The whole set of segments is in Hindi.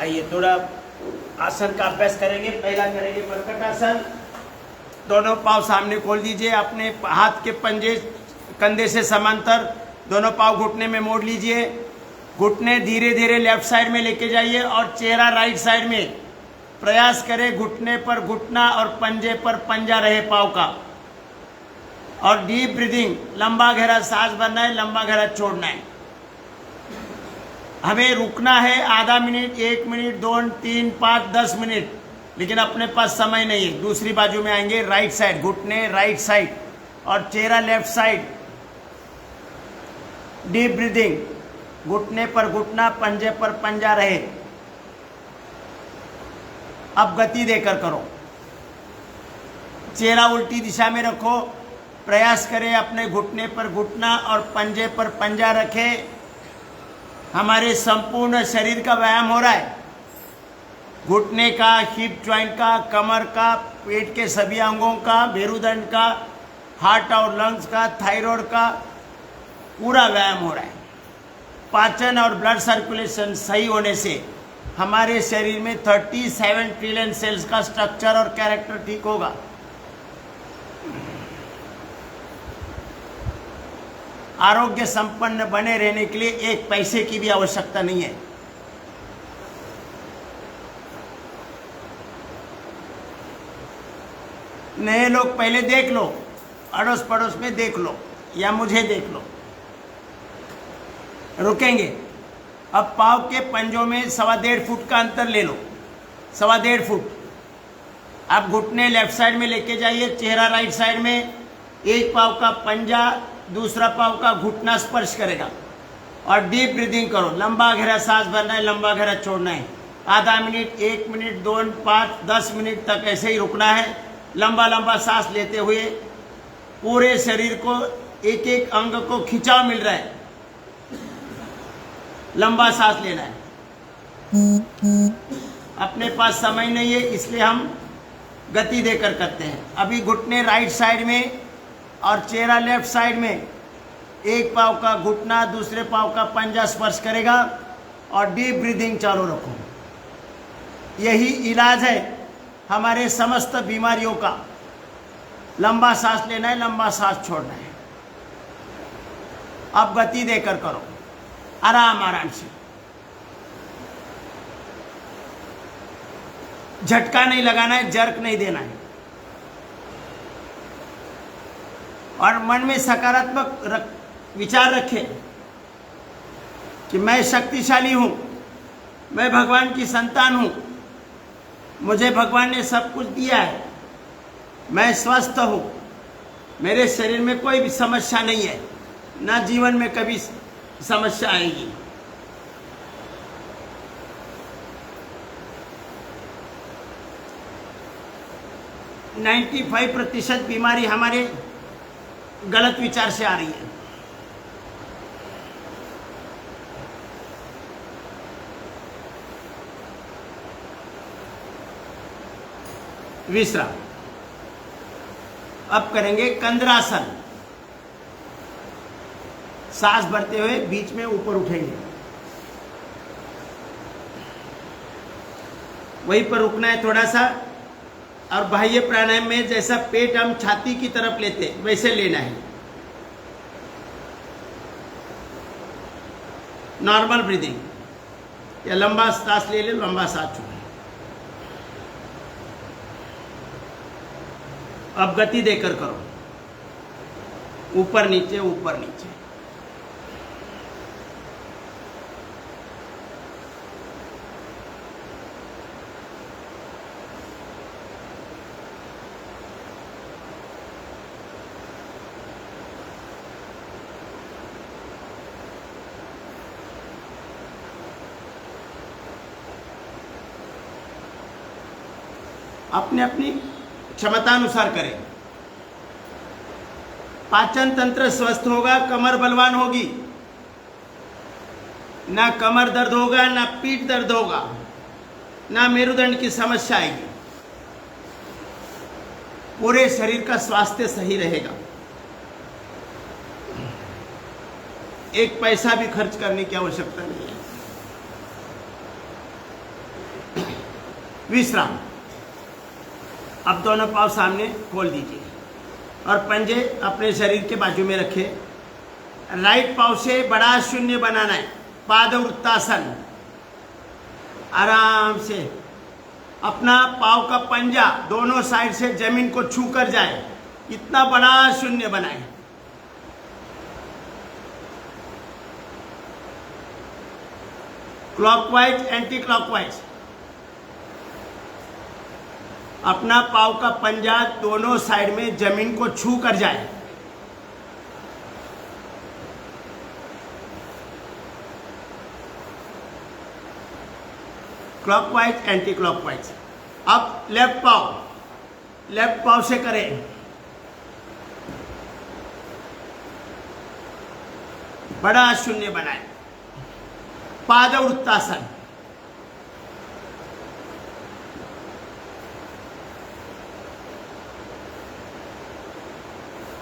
आइए थोड़ा आसन का अभ्यास करेंगे। पहला करेंगे प्रकट आसन। दोनों पाँव सामने खोल दीजिए, अपने हाथ के पंजे कंधे से समांतर, दोनों पाँव घुटने में मोड़ लीजिए। घुटने धीरे धीरे लेफ्ट साइड में लेके जाइए और चेहरा राइट साइड में। प्रयास करें घुटने पर घुटना और पंजे पर पंजा रहे पाँव का। और डीप ब्रीदिंग, लंबा गहरा सांस भरना है, लंबा गहरा छोड़ना है। हमें रुकना है आधा मिनट, 1 मिनट, 2, 3, 5, 10 मिनट, लेकिन अपने पास समय नहीं है। दूसरी बाजू में आएंगे, राइट साइड, घुटने राइट साइड और चेहरा लेफ्ट साइड। डीप ब्रीदिंग, घुटने पर घुटना, पंजे पर पंजा रहे। अब गति देकर करो। चेहरा उल्टी दिशा में रखो। प्रयास करें अपने घुटने पर घुटना और पंजे पर पंजा रखें। हमारे संपूर्ण शरीर का व्यायाम हो रहा है। घुटने का, हिप जॉइंट का, कमर का, पेट के सभी अंगों का, मेरुदंड का, हार्ट और लंग्स का, थायराइड का पूरा व्यायाम हो रहा है। पाचन और ब्लड सर्कुलेशन सही होने से हमारे शरीर में 37 ट्रिलियन सेल्स का स्ट्रक्चर और कैरेक्टर ठीक होगा। आरोग्य संपन्न बने रहने के लिए एक पैसे की भी आवश्यकता नहीं है। नए लोग पहले देख लो, अड़ोस पड़ोस में देख लो या मुझे देख लो। रुकेंगे। अब पाँव के पंजों में 1.25 फुट का अंतर ले लो, 1.25 फुट। आप घुटने लेफ्ट साइड में लेके जाइए, चेहरा राइट साइड में। एक पाँव का पंजा दूसरा पाँव का घुटना स्पर्श करेगा और डीप ब्रीदिंग करो। लंबा गहरा सांस भरना है, लंबा गहरा छोड़ना है। आधा मिनट, 1 मिनट, 2, 5, 10 मिनट तक ऐसे ही रुकना है। लंबा लंबा सांस लेते हुए पूरे शरीर को, एक एक अंग को खिंचाव मिल रहा है। लंबा सांस लेना है। अपने पास समय नहीं है, इसलिए हम गति देकर करते हैं। अभी घुटने राइट साइड में और चेहरा लेफ्ट साइड में। एक पाँव का घुटना दूसरे पाँव का पंजा स्पर्श करेगा और डीप ब्रीदिंग चालू रखो। यही इलाज है हमारे समस्त बीमारियों का। लंबा सांस लेना है, लंबा सांस छोड़ना है। अब गति देकर करो, आराम आराम से। झटका नहीं लगाना है, जर्क नहीं देना है। और मन में सकारात्मक विचार रखें कि मैं शक्तिशाली हूं, मैं भगवान की संतान हूं, मुझे भगवान ने सब कुछ दिया है, मैं स्वस्थ हूं, मेरे शरीर में कोई भी समस्या नहीं है, ना जीवन में कभी समस्या आएगी। । 95% बीमारी हमारे गलत विचार से आ रही है। विश्राम। अब करेंगे कंद्रासन। सांस भरते हुए बीच में ऊपर उठेंगे, वहीं पर रुकना है थोड़ा सा। और बाह्य प्राणायाम में जैसा पेट हम छाती की तरफ लेते हैं वैसे लेना है। नॉर्मल ब्रीदिंग या लंबा सांस ले ले, लंबा सांस छोड़े। अब गति देकर करो, ऊपर नीचे ऊपर नीचे। अपने अपनी क्षमता अनुसार करें। पाचन तंत्र स्वस्थ होगा, कमर बलवान होगी, ना कमर दर्द होगा, ना पीठ दर्द होगा, ना मेरुदंड की समस्या आएगी। पूरे शरीर का स्वास्थ्य सही रहेगा। एक पैसा भी खर्च करने की आवश्यकता नहीं है। विश्राम। अब दोनों पाँव सामने खोल दीजिए और पंजे अपने शरीर के बाजू में रखें। राइट पाँव से बड़ा शून्य बनाना है, पादवृत्तासन। आराम से अपना पाँव का पंजा दोनों साइड से जमीन को छू कर जाए, इतना बड़ा शून्य बनाए। Clockwise, anti clockwise. अपना पाँव का पंजा दोनों साइड में जमीन को छू कर जाए। Clockwise, anti clockwise. अब लेफ्ट पाँव से करें। बड़ा शून्य बनाए, पादवृत्तासन।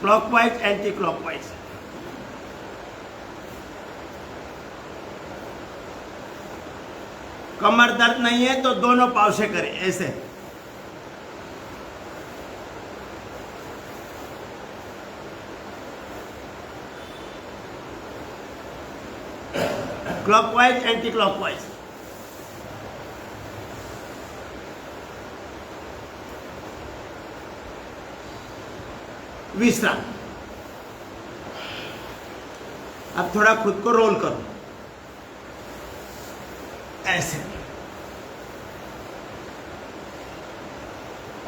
Clockwise, anti clockwise. कमर दर्द नहीं है तो दोनों पाँव से करें, ऐसे। Clockwise, anti clockwise. विश्राम। अब थोड़ा खुद को रोल करो, ऐसे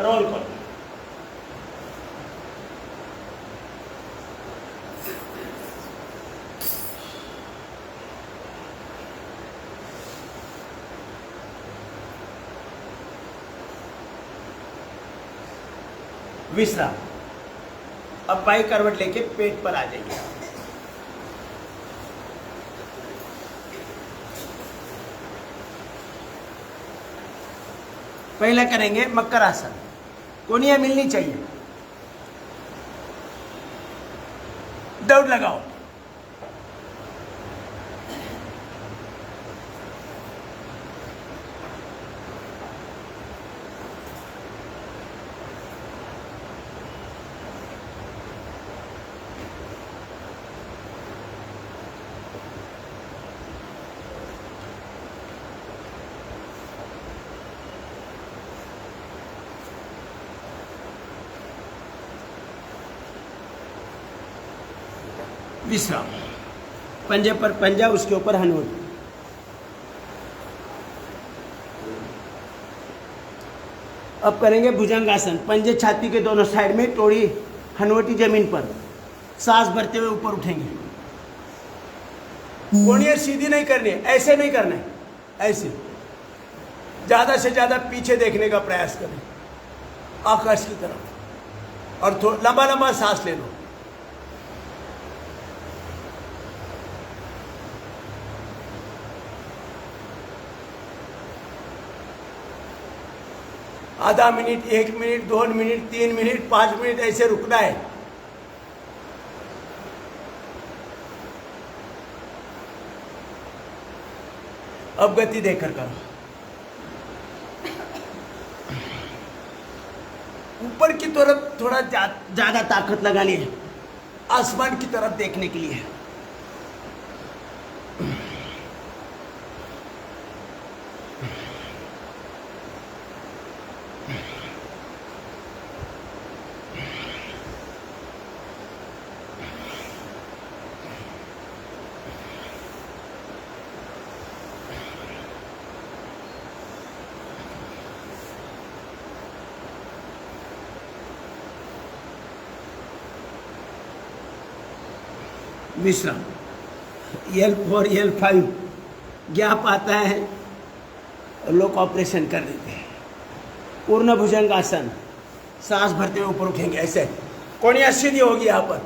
रोल करो। विश्राम। अब बाई करवट लेके पेट पर आ जाइए। पहले करेंगे मकर आसन। कोनियां मिलनी चाहिए। दौड़ लगाओ। विश्राम। पंजे पर पंजा, उसके ऊपर हनवटी। अब करेंगे भुजंगासन। पंजे छाती के दोनों साइड में, टोड़ी हनवटी जमीन पर। सांस भरते हुए ऊपर उठेंगे। कोहनियां सीधी नहीं करनी है, ऐसे नहीं करना है, ऐसे। ज्यादा से ज्यादा पीछे देखने का प्रयास करें, आकाश की तरफ, और थोड़ा लंबा लंबा सांस ले लो। आधा minute, 1 minute, 2 minute, 3 minute, 5 minute ऐसे रुकना है। अब गति देकर करो। ऊपर की तरफ थोड़ा ज्यादा ताकत लगा लिए, आसमान की तरफ देखने के लिए। विश्राम। L4 L5 गैप आता है, लोग ऑपरेशन कर देते हैं। पूर्ण भुजंगासन। सांस भरते हुए ऊपर उठेंगे, ऐसे। कोहनियां सीधी होगी यहाँ पर,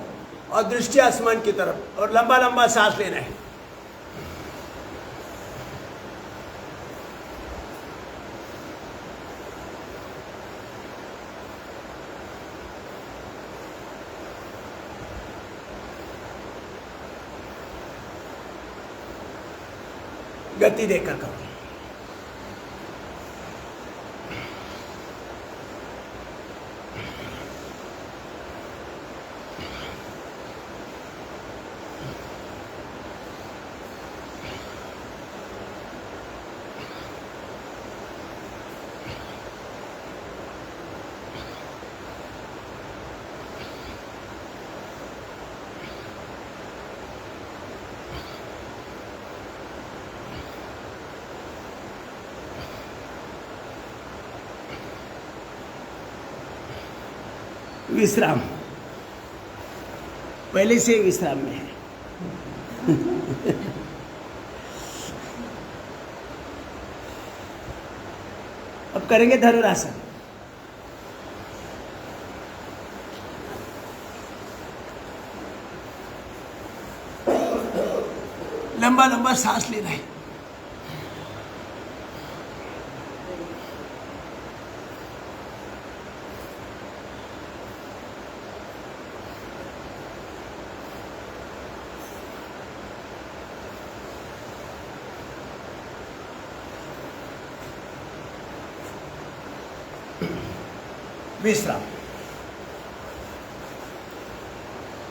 और दृष्टि आसमान की तरफ, और लंबा लंबा सांस लेना है। गति देकर करो। विश्राम, पहले से विश्राम में है। अब करेंगे धनुरासन। लंबा लंबा सांस लेना है। विश्राम,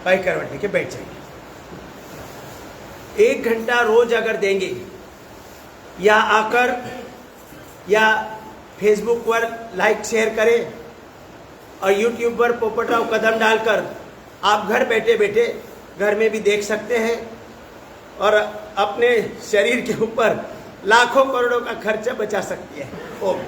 भाई करवट लेके बैठ जाइए। 1 घंटा रोज अगर देंगे, या आकर या फेसबुक पर लाइक शेयर करें और यूट्यूब पर पोपटराव कदम डालकर आप घर बैठे बैठे घर में भी देख सकते हैं और अपने शरीर के ऊपर लाखों करोड़ों का खर्चा बचा सकती है। ओम।